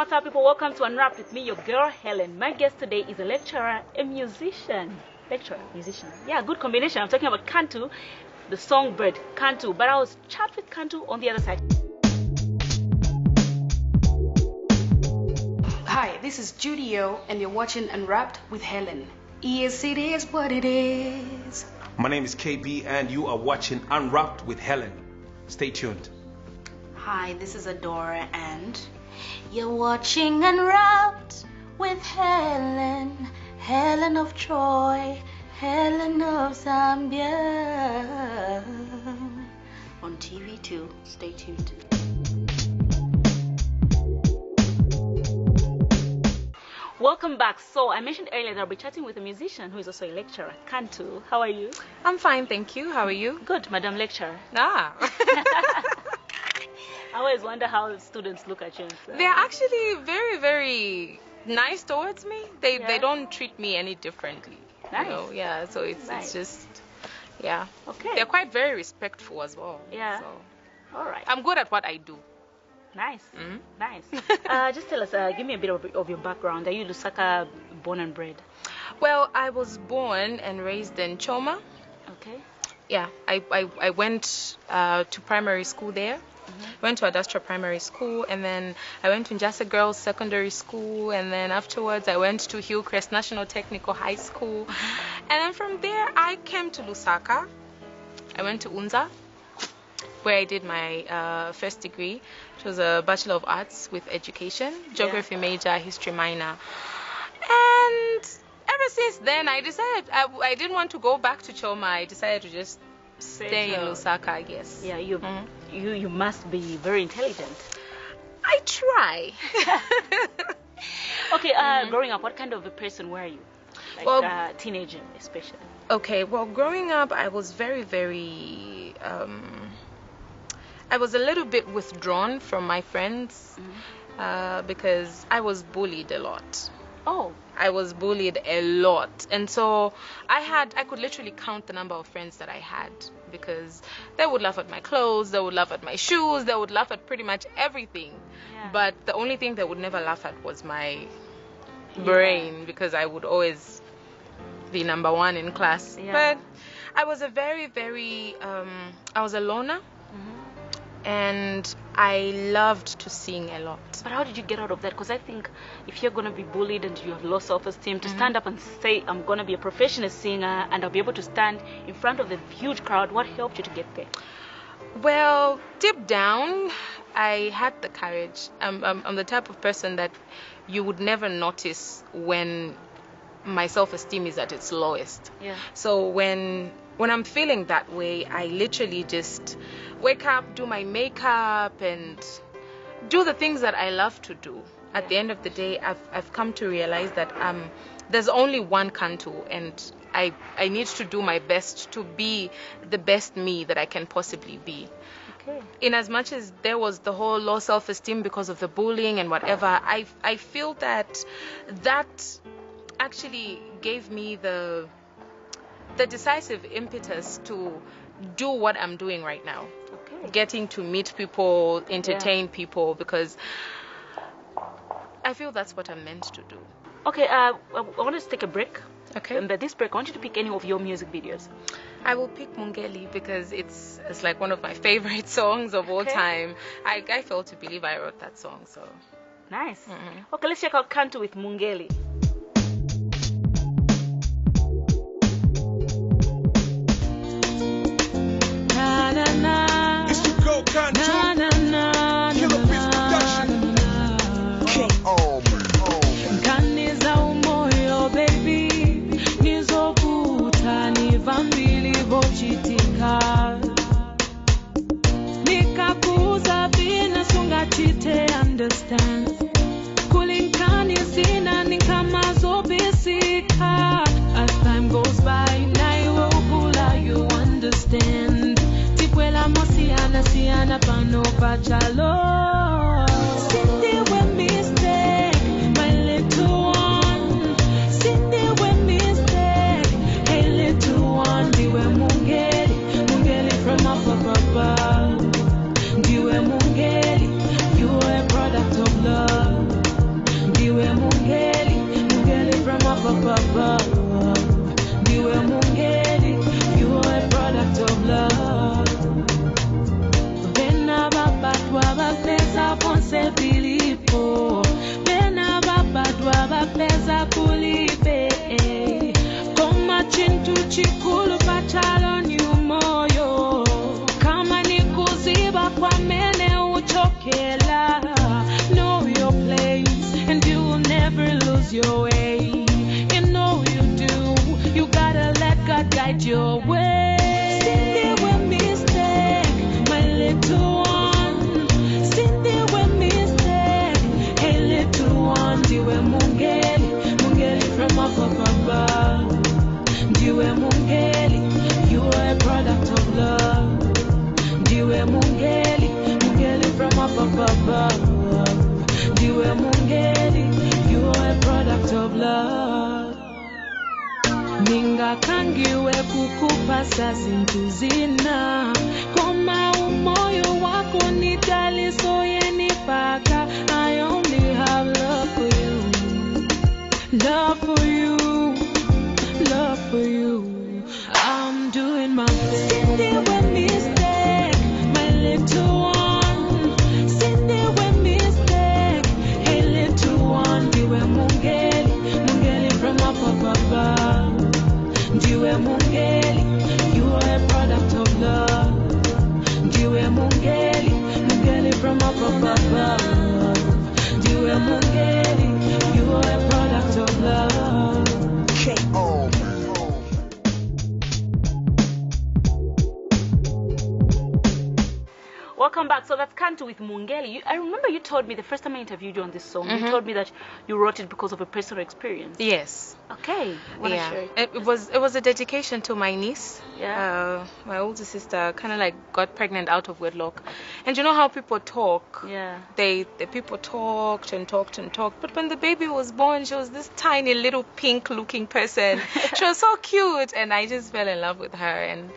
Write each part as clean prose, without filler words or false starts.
What's up, people? Welcome to Unwrapped with me, your girl Helen. My guest today is a lecturer, a musician. Lecturer, musician. Yeah, good combination. I'm talking about Kantu, the songbird Kantu. But I was chat with Kantu on the other side. Hi, this is Judio, and you're watching Unwrapped with Helen. Yes, it is what it is. My name is KB, and you are watching Unwrapped with Helen. Stay tuned. Hi, this is Adora, and you're watching Unwrapped with Helen, Helen of Troy, Helen of Zambia. on TV too. Stay tuned. Welcome back. So I mentioned earlier that I'll be chatting with a musician who is also a lecturer, Kantu. How are you? I'm fine, thank you. How are you? Good, Madam Lecturer. Ah. I always wonder how students look at you. They're actually very, very nice towards me. They Yeah. don't treat me any differently. Nice. You know? Yeah, so it's Nice. just, yeah. Okay. They're quite very respectful as well. Yeah. So All right. I'm good at what I do. Nice. Mhm. Nice. Just tell us, give me a bit of your background. Are you Lusaka born and bred? Well, I was born and raised in Choma. Okay. Yeah, I went to primary school there. Went to Adastra Primary School, and then I went to Njasa Girls Secondary School, and then afterwards I went to Hillcrest National Technical High School, and then from there I came to Lusaka. I went to Unza, where I did my first degree, which was a Bachelor of Arts with Education, Geography major, History minor, and ever since then I decided I didn't want to go back to Choma. I decided to just stay in Lusaka, I guess. Yeah, you must be very intelligent. I try. Okay, growing up, what kind of a person were you? Like Well- teenager, especially. Okay, well, growing up, I was very, I was a little bit withdrawn from my friends because I was bullied a lot. Oh, I was bullied a lot, and so I could literally count the number of friends that I had, because they would laugh at my clothes, they would laugh at my shoes, they would laugh at pretty much everything. Yeah. But the only thing they would never laugh at was my brain, because I would always be number one in class. Yeah. But I was a very, I was a loner, and I loved to sing a lot. but how did you get out of that? Because I think if you're going to be bullied and you have low self-esteem, to stand up and say, I'm going to be a professional singer and I'll be able to stand in front of the huge crowd, what helped you to get there? Well, deep down, I had the courage. I'm the type of person that you would never notice when my self-esteem is at its lowest. Yeah. So when I'm feeling that way, I literally just wake up, do my makeup, and do the things that I love to do. At the end of the day, I've come to realize that there's only one Kantu, and I need to do my best to be the best me that I can possibly be. Okay. In as much as there was the whole low self-esteem because of the bullying and whatever, I feel that actually gave me the decisive impetus to do what I'm doing right now. Okay. Getting to meet people, entertain people, because I feel that's what I'm meant to do. Okay, I want us to take a break. Okay. And this break, I want you to pick any of your music videos. I will pick Mungeli because it's like one of my favorite songs of all Okay. time. I fail to believe I wrote that song, so. Nice. Okay, let's check out Kantu with Mungeli. It's your girl, Kantu. Killer Beats Production. King Army. Kaniza umoyo baby nizokuta nivambili vochitika nikakuza vina sunga chite understand kulinkani sina nikam Ndiwe mungeli, mungeli from up above. Ndiwe mungeli, you are a product of love. Ndiwe mungeli, mungeli from up above. Ndiwe mungeli, you are a product of love. Ningakangiwe kukupasa zintuzina, koma umoyo wako nitaliso yenipaka. I only have love for you, love for you, love for you. I'm doing my best. Cindy with mistake, my little one. Cindy with mistake, hey little one. Ndiwe mungeli, mungeli from up above. Ndiwe mungeli, you are a product of love. Ndiwe mungeli, mungeli from up above. Ndiwe mungeli, you are a product of love. K.O. Welcome back. So that's Kantu with Mungeli. I remember you told me the first time I interviewed you on this song, you told me that you wrote it because of a personal experience. Yes. Okay. Wanna share it? It was a dedication to my niece. Yeah. My older sister kind of like got pregnant out of wedlock, and you know how people talk. Yeah. The people talked and talked and talked, but when the baby was born, she was this tiny little pink-looking person. She was so cute, and I just fell in love with her. And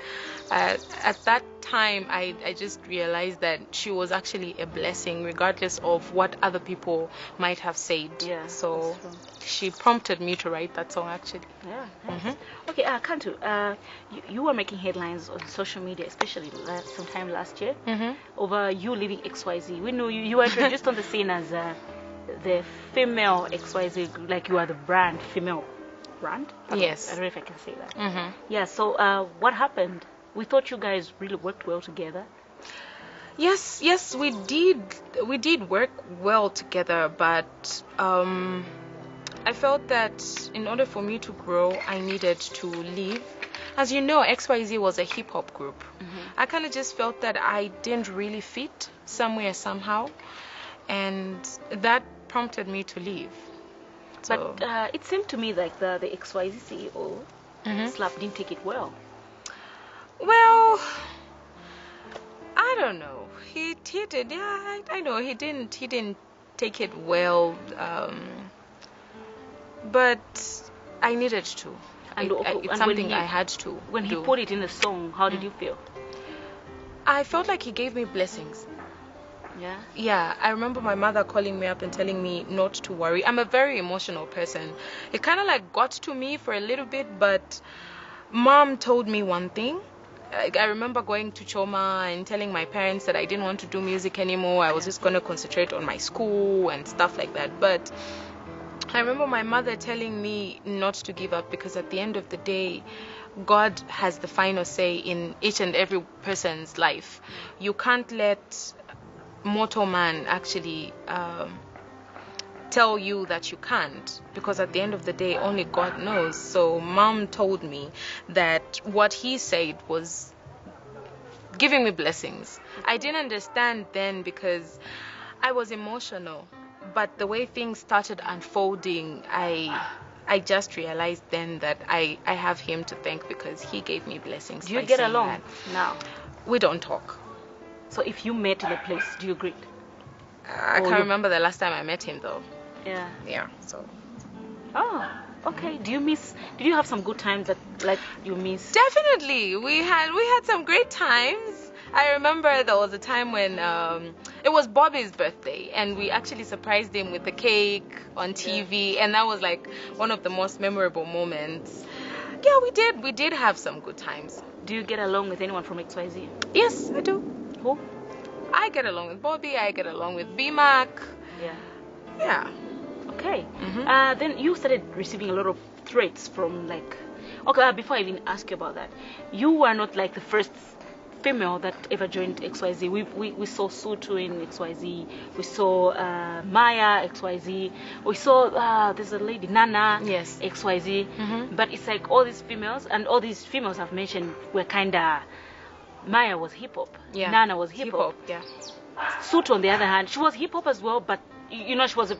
at that time, I just realized that she was actually a blessing, regardless of what other people might have said. Yeah, So that's true. she prompted me to write that song, actually. Yeah. Nice. Okay, Kantu, you were making headlines on social media, especially sometime last year, over you leaving XYZ. We know you were introduced on the scene as the female XYZ, like you are the brand, female brand? Yes. I don't know if I can say that. Yeah, so what happened? We thought you guys really worked well together. Yes, we did work well together, but I felt that in order for me to grow, I needed to leave. As you know, XYZ was a hip hop group. I kind of just felt that I didn't really fit somewhere somehow, and that prompted me to leave. So, But it seemed to me like the XYZ CEO, Slap, didn't take it well. well, I don't know. He did. Yeah, I know he didn't take it well. But I needed to. It's and something I had to. When he do. put it in the song, how did you feel? I felt like he gave me blessings. Yeah. Yeah, I remember my mother calling me up and telling me not to worry. I'm a very emotional person. It kind of like got to me for a little bit, but Mom told me one thing. I remember going to Choma and telling my parents that I didn't want to do music anymore. I was just going to concentrate on my school and stuff like that. But I remember my mother telling me not to give up, because at the end of the day, God has the final say in each and every person's life. You can't let mortal man actually tell you that you can't, because at the end of the day, only God knows. So Mom told me that what he said was giving me blessings. I didn't understand then because I was emotional, but the way things started unfolding, I just realized then that I have him to thank, because he gave me blessings. Do you by get saying along that. now? We don't talk. So if you met in a place, do you greet? I can't remember the last time I met him though. Yeah. Yeah, so Oh, okay. Did you have some good times that like you miss? definitely we had some great times. I remember there was a time when it was Bobby's birthday, and we actually surprised him with the cake on TV, and that was like one of the most memorable moments. Yeah, we did have some good times. Do you get along with anyone from XYZ? Yes, I do. Who? I get along with Bobby, I get along with BMAC. Yeah. Yeah. Okay. Then you started receiving a lot of threats from like. Okay, before I even ask you about that, you were not like the first female that ever joined XYZ. We saw Sutu in XYZ. We saw Maya XYZ. We saw there's a lady Nana. Yes. XYZ. But it's like all these females, and all these females I've mentioned were kinda. Maya was hip hop. Yeah. Nana was hip hop. Yeah. Sutu on the other hand, she was hip hop as well, but you know she was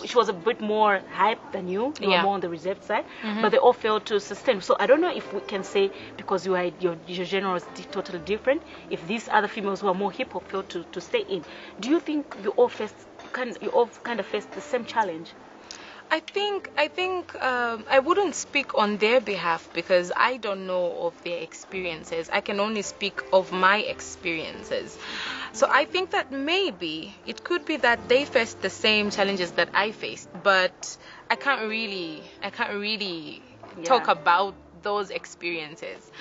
she was a bit more hyped than you. You were Yeah. more on the reserved side, but they all failed to sustain. So I don't know if we can say because your genre was totally different. If these other females who are more hip hop failed to stay in, do you think you all kind of faced the same challenge? I think I wouldn't speak on their behalf because I don't know of their experiences. I can only speak of my experiences. So I think that maybe it could be that they faced the same challenges that I faced, but I can't really talk about those experiences.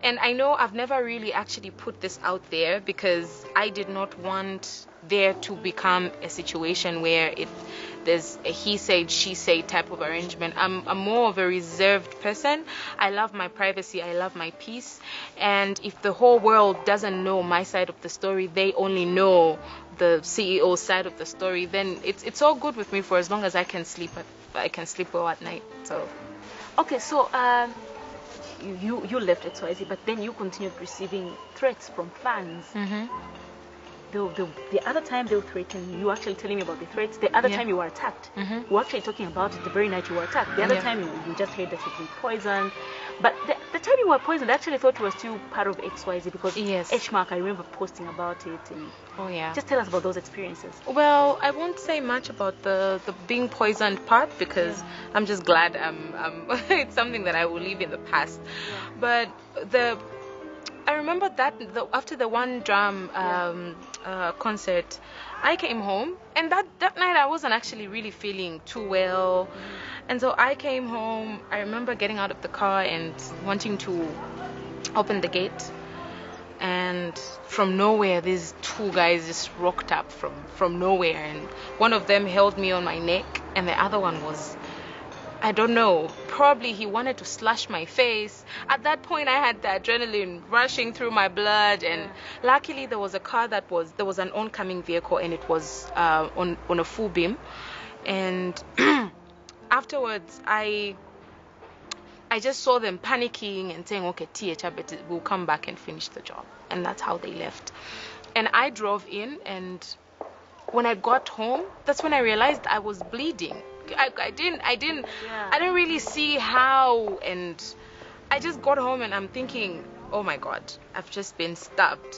And I know I've never really actually put this out there because I did not want there to become a situation where there's a he said she said type of arrangement. I'm more of a reserved person. I love my privacy, I love my peace, and if the whole world doesn't know my side of the story, they only know the CEO side of the story, then it's all good with me for as long as I can sleep well at night. So Okay, so you left XYZ, but then you continued receiving threats from fans. The other time they were threatening you, actually telling me about the threats. The other time you were attacked. We were actually talking about it the very night you were attacked. The other time you just heard that you've been poisoned. But the time you were poisoned, I actually thought you were still part of XYZ because H-Mark, I remember posting about it. And just tell us about those experiences. Well, I won't say much about the being poisoned part because I'm just glad it's something that I will leave in the past. But I remember that after the One Drum concert, I came home, and that night I wasn't actually really feeling too well. And so I came home. I remember getting out of the car and wanting to open the gate. And from nowhere, these two guys just rocked up from nowhere. And one of them held me on my neck, and the other one was, I don't know, probably he wanted to slash my face. At that point, I had the adrenaline rushing through my blood, and luckily there was a car there was an oncoming vehicle, and it was on a full beam. And afterwards, I just saw them panicking and saying, okay, TH, we'll come back and finish the job. And that's how they left. And I drove in, and when I got home, that's when I realized I was bleeding. I didn't really see how, and I just got home and I'm thinking, oh my God, I've just been stabbed.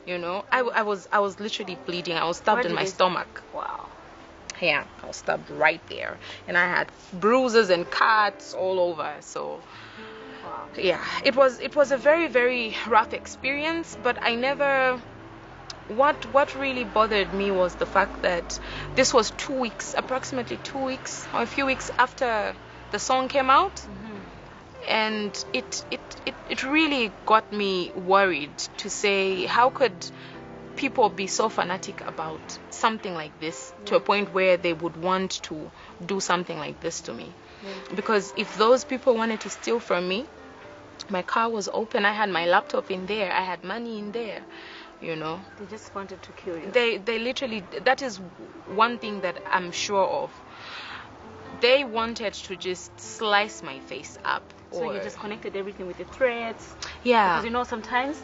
I was literally bleeding. I was stabbed in my stomach. Wow. Yeah, I was stabbed right there, and I had bruises and cuts all over. So yeah, it was a very, very rough experience, but I never. What really bothered me was the fact that this was approximately 2 weeks or a few weeks after the song came out, and it really got me worried to say, how could people be so fanatic about something like this to a point where they would want to do something like this to me? Because if those people wanted to steal from me, my car was open, I had my laptop in there, I had money in there. They just wanted to kill you. They literally, that is one thing that I'm sure of. They wanted to just slice my face up. So you just connected everything with the threats. Yeah. Because sometimes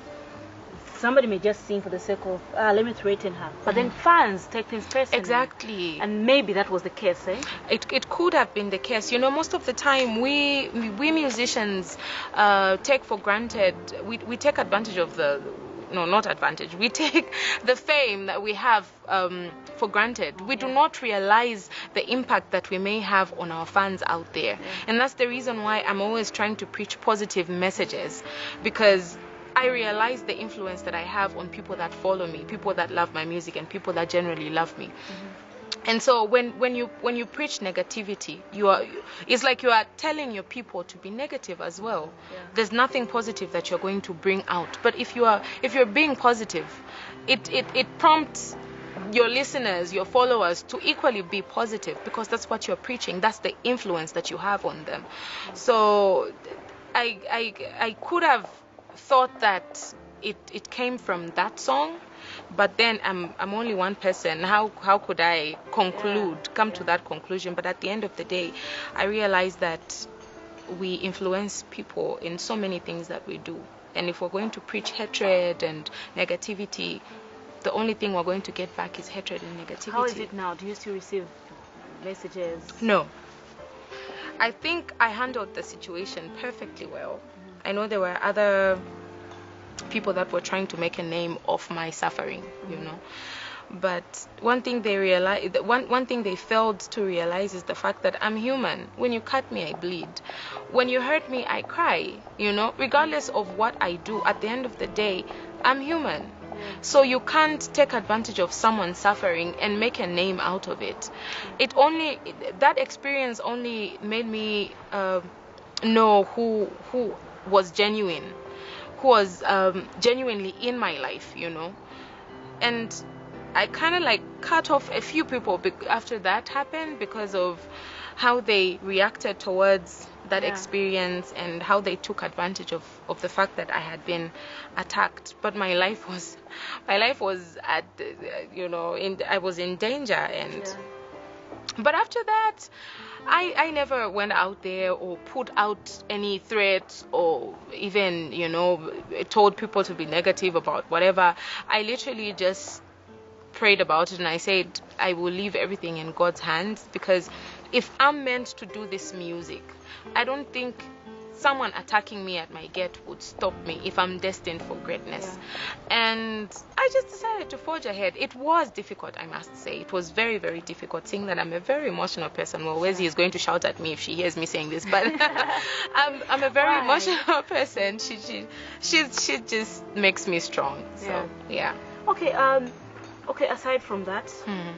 somebody may just sing for the sake of let me threaten her, but then fans take things personally. Exactly. And maybe that was the case, eh? It could have been the case. Most of the time we musicians take for granted, we take advantage of not advantage. We take the fame that we have for granted. We do not realize the impact that we may have on our fans out there. And that's the reason why I'm always trying to preach positive messages, because I realize the influence that I have on people that follow me, people that love my music, and people that generally love me. And so when you preach negativity, it's like you are telling your people to be negative as well. There's nothing positive that you're going to bring out. But if you're being positive, it prompts your listeners, your followers, to equally be positive, because that's what you're preaching. That's the influence that you have on them. So I could have thought that it came from that song. But then I'm only one person. How could I come to that conclusion? But at the end of the day, I realized that we influence people in so many things that we do. And if we're going to preach hatred and negativity, the only thing we're going to get back is hatred and negativity. How is it now? Do you still receive messages? No. I think I handled the situation perfectly well. I know there were other people that were trying to make a name of my suffering, you know. But one thing they failed to realize is the fact that I'm human. When you cut me, I bleed. When you hurt me, I cry, you know. Regardless of what I do, at the end of the day, I'm human. So you can't take advantage of someone's suffering and make a name out of it. That experience only made me know who was genuine, who was genuinely in my life, you know. And I kind of like cut off a few people after that happened because of how they reacted towards that experience and how they took advantage of the fact that I had been attacked. But my life was at, you know, I was in danger. And but after that, I never went out there or put out any threats or even, you know, told people to be negative about whatever. I literally just prayed about it and I said I will leave everything in God's hands, because if I'm meant to do this music, I don't think someone attacking me at my gate would stop me if I'm destined for greatness. And I just decided to forge ahead. It was difficult, I must say. It was very, very difficult, seeing that I'm a very emotional person. Well, Wezi is going to shout at me if she hears me saying this, but I'm a very emotional person. She just makes me strong. So yeah. Okay, aside from that,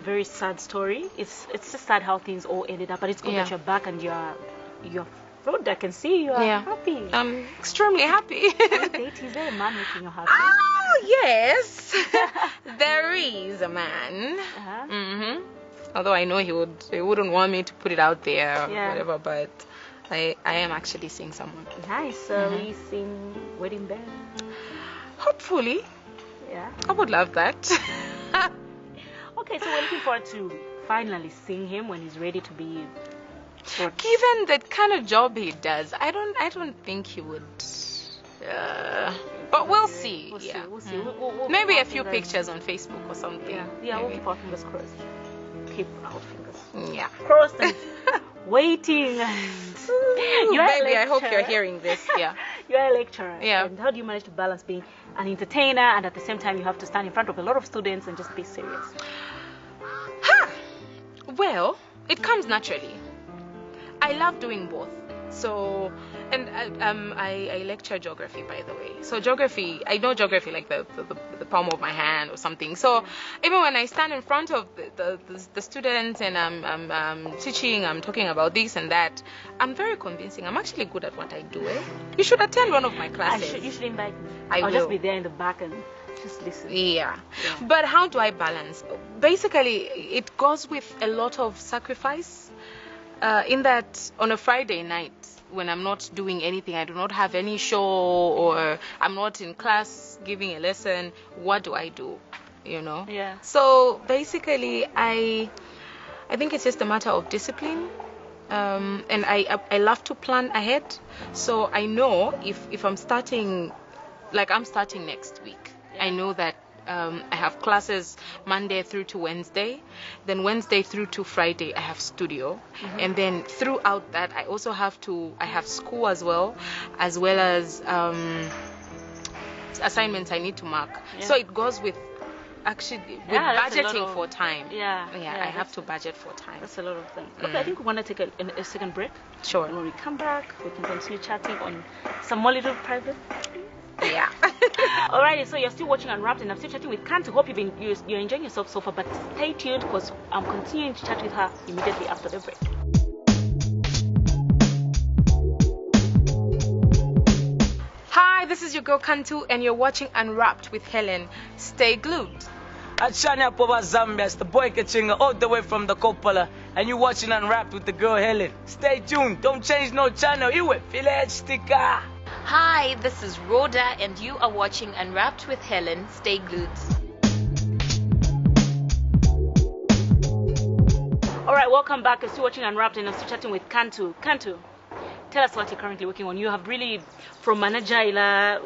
very sad story. It's just sad how things all ended up, but it's good that you're back and you're fruit. I can see you are happy. I'm extremely happy. Is there a man making you happy? Oh, yes. There is a man. Although I know he wouldn't want me to put it out there or whatever, but I am actually seeing someone. Nice. So we sing wedding band? Hopefully. Yeah. I would love that. Okay, so we're looking forward to finally seeing him when he's ready to be. Given the kind of job he does, I don't think he would. But we'll see. We'll see. We'll maybe a few pictures on Facebook or something. Yeah. We'll keep our fingers crossed. Keep our fingers. Yeah. Crossed and waiting. Baby, I hope you're hearing this. Yeah. You're a lecturer. Yeah. And how do you manage to balance being an entertainer and at the same time you have to stand in front of a lot of students and just be serious? Well, it comes naturally. I love doing both. So, and I lecture geography, by the way. So geography, I know geography like the palm of my hand or something. So even when I stand in front of the students and I'm teaching, I'm talking about this and that, I'm very convincing. I'm actually good at what I do. You should attend one of my classes. You should invite me. I'll just be there in the back and just listen. Yeah. But how do I balance? Basically, it goes with a lot of sacrifice. In that on a Friday night when I'm not doing anything, I do not have any show or I'm not in class giving a lesson, what do I do? You know? Yeah. So basically I think it's just a matter of discipline. And I love to plan ahead. So I know if I'm starting, like I'm starting next week, I know that I have classes Monday through to Wednesday, then Wednesday through to Friday I have studio, and then throughout that I also have school as well as assignments I need to mark. So it goes with budgeting for time. I have to budget for time. That's a lot of things. Okay, I think we want to take a second break. Sure. And when we come back, we can continue chatting on some more little private. Yeah. Alrighty, so you're still watching Unwrapped and I'm still chatting with Kantu. Hope you're enjoying yourself so far, but stay tuned because I'm continuing to chat with her immediately after the break. Hi, this is your girl Kantu and you're watching Unwrapped with Hellen. Stay glued. Achanya Poba Zambia, it's the boy Kachinga all the way from the Coppola, and you're watching Unwrapped with the girl Hellen. Stay tuned, don't change no channel, you will village sticker. Hi, this is Rhoda and you are watching Unwrapped with Hellen. Stay glued. Alright, welcome back. You're still watching Unwrapped and I'm still chatting with Kantu. Kantu, tell us what you're currently working on. You have really, from Manajaila,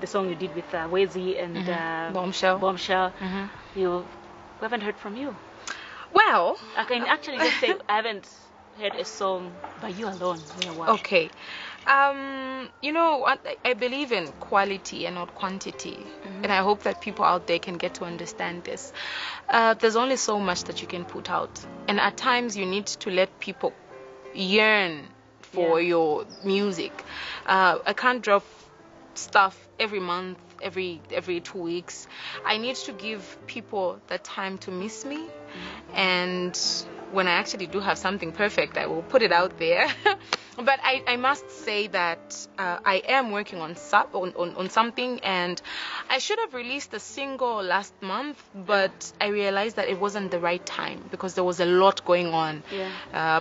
the song you did with Wezi and Bombshell. We haven't heard from you. Well, I can actually just say I haven't heard a song by you alone in a while. okay. You know what? I believe in quality and not quantity. And I hope that people out there can get to understand this. There's only so much that you can put out. And at times you need to let people yearn for your music. I can't drop stuff every month, every 2 weeks. I need to give people the time to miss me. And when I actually do have something perfect, I will put it out there. But I must say that I am working on something, and I should have released a single last month, but I realized that it wasn't the right time because there was a lot going on,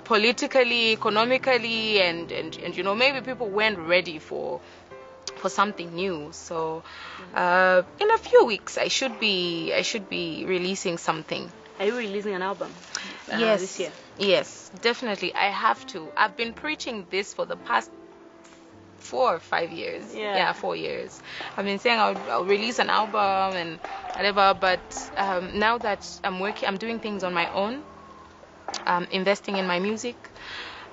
politically, economically, and you know, maybe people weren't ready for something new. So in a few weeks I should be releasing something. Are you releasing an album Yes. this year? Yes, definitely. I have to. I've been preaching this for the past 4 or 5 years. Yeah. 4 years. I've been saying I'll release an album and whatever, but now that I'm doing things on my own, investing in my music,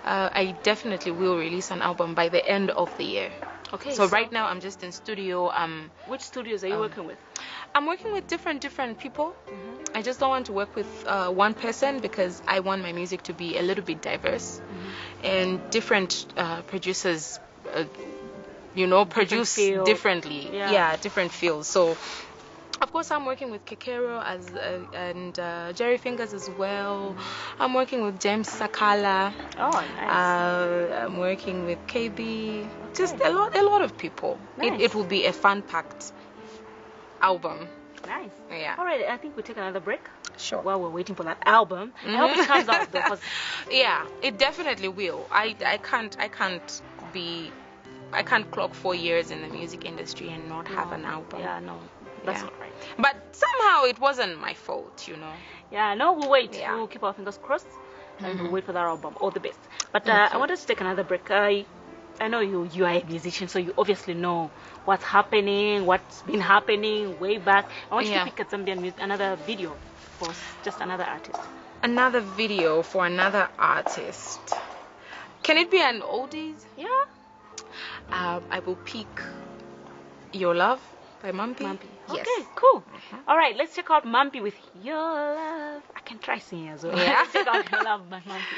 I definitely will release an album by the end of the year. Okay. So right now I'm just in studio. Which studios are you working with? I'm working with different people. I just don't want to work with one person because I want my music to be a little bit diverse, and different producers, produce feel. differently. Yeah. Different feels. So, of course, I'm working with Kekero and Jerry Fingers as well. I'm working with James Sakala. Oh, nice. I'm working with KB. Just a lot of people. Nice. It will be a fun-packed album. Nice. Yeah. All right, I think we take another break. Sure. While we're waiting for that album. I hope it comes out though, 'cause Yeah, it definitely will. I can't clock 4 years in the music industry and not have an album. Yeah, no, that's Yeah. not right. But somehow it wasn't my fault, you know. Yeah, no, we'll wait. Yeah. We'll keep our fingers crossed and we'll wait for that album. All the best. But Thank I you. wanted to take another break. I know you are a musician, so you obviously know what's happening, what's been happening way back. I want you Yeah. to pick at Zambian another video for just another artist. Another video for another artist. Can it be an oldies? Yeah, I will pick Your Love by Mampi. Mampi. Yes. Okay, cool. All right, let's check out Mampi with Your Love. I can try singing as well. Yeah. Let's check out Your Love by Mampi.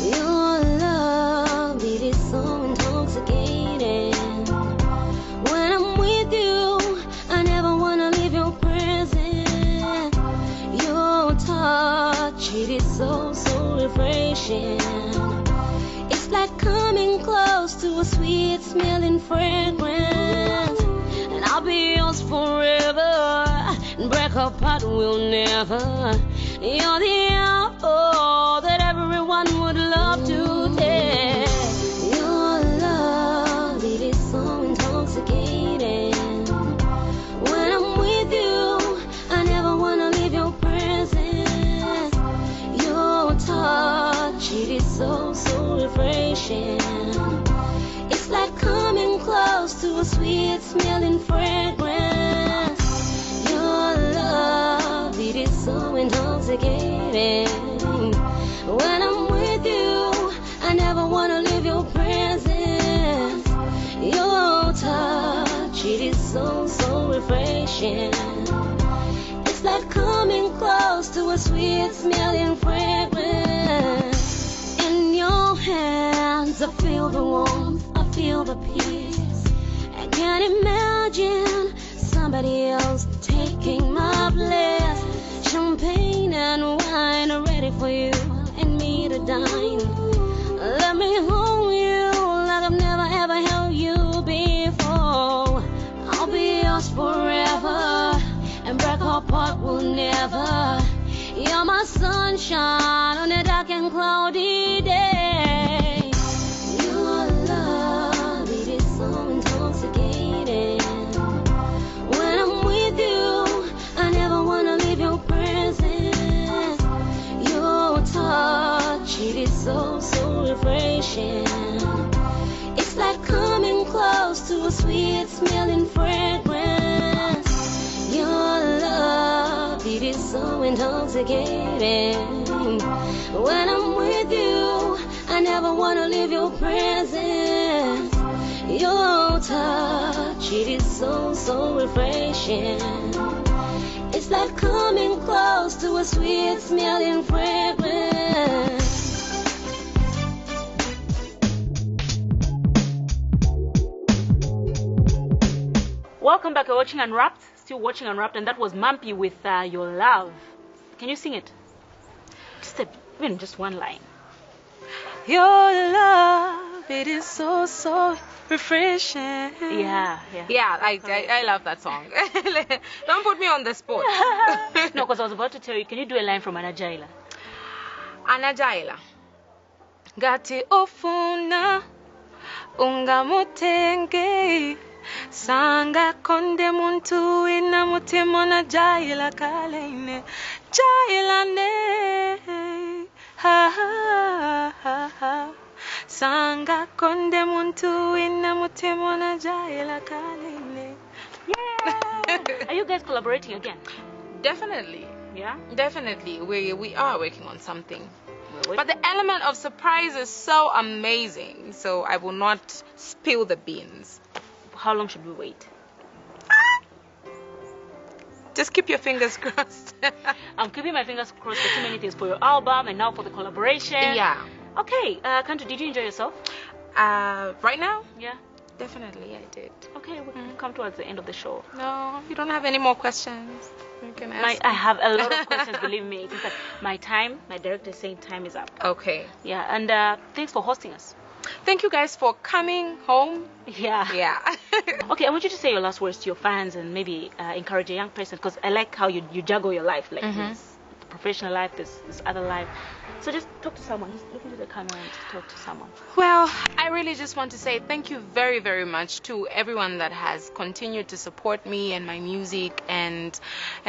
Your love, it is so intoxicating. When I'm with you, I never wanna leave your presence. Your touch, it is so refreshing. It's like coming close to a sweet smelling fragrance. And I'll be yours forever, and break apart will never. You're the apple that everyone would love to taste. Your love, it is so intoxicating. When I'm with you, I never wanna leave your presence. Your touch, it is so refreshing. It's like coming close to a sweet smelling fragrance. Your love, it is so intoxicating. When I'm with you, I never wanna leave your presence. Your touch, it is so refreshing. It's like coming close to a sweet smelling fragrance. In your hands, I feel the warmth, I feel the peace. I can't imagine somebody else taking my place. Champagne and wine are ready for you and me to dine. Let me hold you like I've never ever held you before. I'll be yours forever, and break apart will never. You're my sunshine on a dark and cloudy day. Your love, it is so intoxicating. When I'm with you, I never wanna leave your presence. refreshing. It's like coming close to a sweet smelling fragrance. Your love, it is so intoxicating. When I'm with you, I never want to leave your presence. Your touch, it is so, so refreshing. It's like coming close to a sweet smelling fragrance. Welcome back. You're watching Unwrapped. Still watching Unwrapped, and that was Mampy with Your Love. Can you sing it? Just one line. Your love, it is so, so refreshing. Yeah. Yeah, I love that song. Don't put me on the spot. No, because I was about to tell you, can you do a line from Anajaila? Anajaila. Gati ofuna ungamutenge sanga konde muntu ina mutemona jaila kaleine jaila ne ha ha ha ha sanga konde muntu ina mutemona jaila kaleine. Yeah. Are you guys collaborating again? Definitely. Yeah. Definitely. We are working on something. But the element of surprise is so amazing, so I will not spill the beans. How long should we wait? Just keep your fingers crossed. I'm keeping my fingers crossed for too many things, for your album and now for the collaboration. Yeah. Okay, Kantu, did you enjoy yourself? Right now? Yeah. Definitely, I did. Okay, we can come towards the end of the show. No, you don't have any more questions. You can ask. I have a lot of questions, believe me. It's just that my director is saying time is up. Okay. Yeah, and thanks for hosting us. Thank you guys for coming home. Yeah. Okay, I want you to say your last words to your fans and maybe encourage a young person, because I like how you juggle your life, like this professional life, this other life. So just talk to someone. Just look into the camera and just talk to someone. Well, I really just want to say thank you very, very much to everyone that has continued to support me and my music, and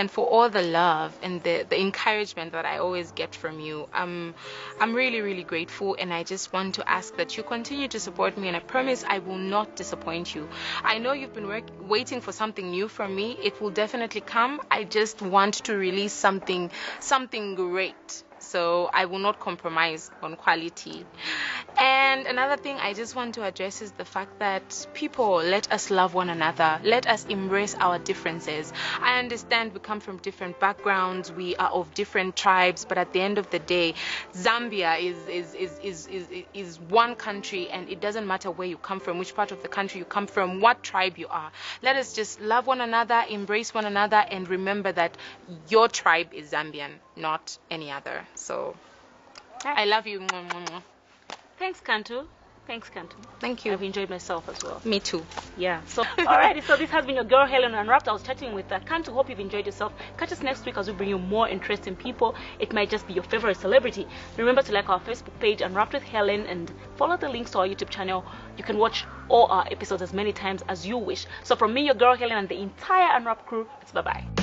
for all the love and the encouragement that I always get from you. I'm really, really grateful, and I just want to ask that you continue to support me, and I promise I will not disappoint you. I know you've been waiting for something new from me. It will definitely come. I just want to release something great. So I will not compromise on quality. And another thing I just want to address is the fact that people, let us love one another. Let us embrace our differences. I understand we come from different backgrounds. We are of different tribes. But at the end of the day, Zambia is one country, and it doesn't matter where you come from, which part of the country you come from, what tribe you are. Let us just love one another, embrace one another, and remember that your tribe is Zambian, not any other. So I love you. Thanks, Kantu. Thank you. I've enjoyed myself as well. Me too. Yeah. So, alrighty. So this has been your girl Hellen Unwrapped. I was chatting with Kantu. Hope you've enjoyed yourself. Catch us next week as we bring you more interesting people. It might just be your favorite celebrity. Remember to like our Facebook page, Unwrapped with Hellen, and follow the links to our YouTube channel. You can watch all our episodes as many times as you wish. So from me, your girl Hellen, and the entire Unwrapped crew, it's bye-bye.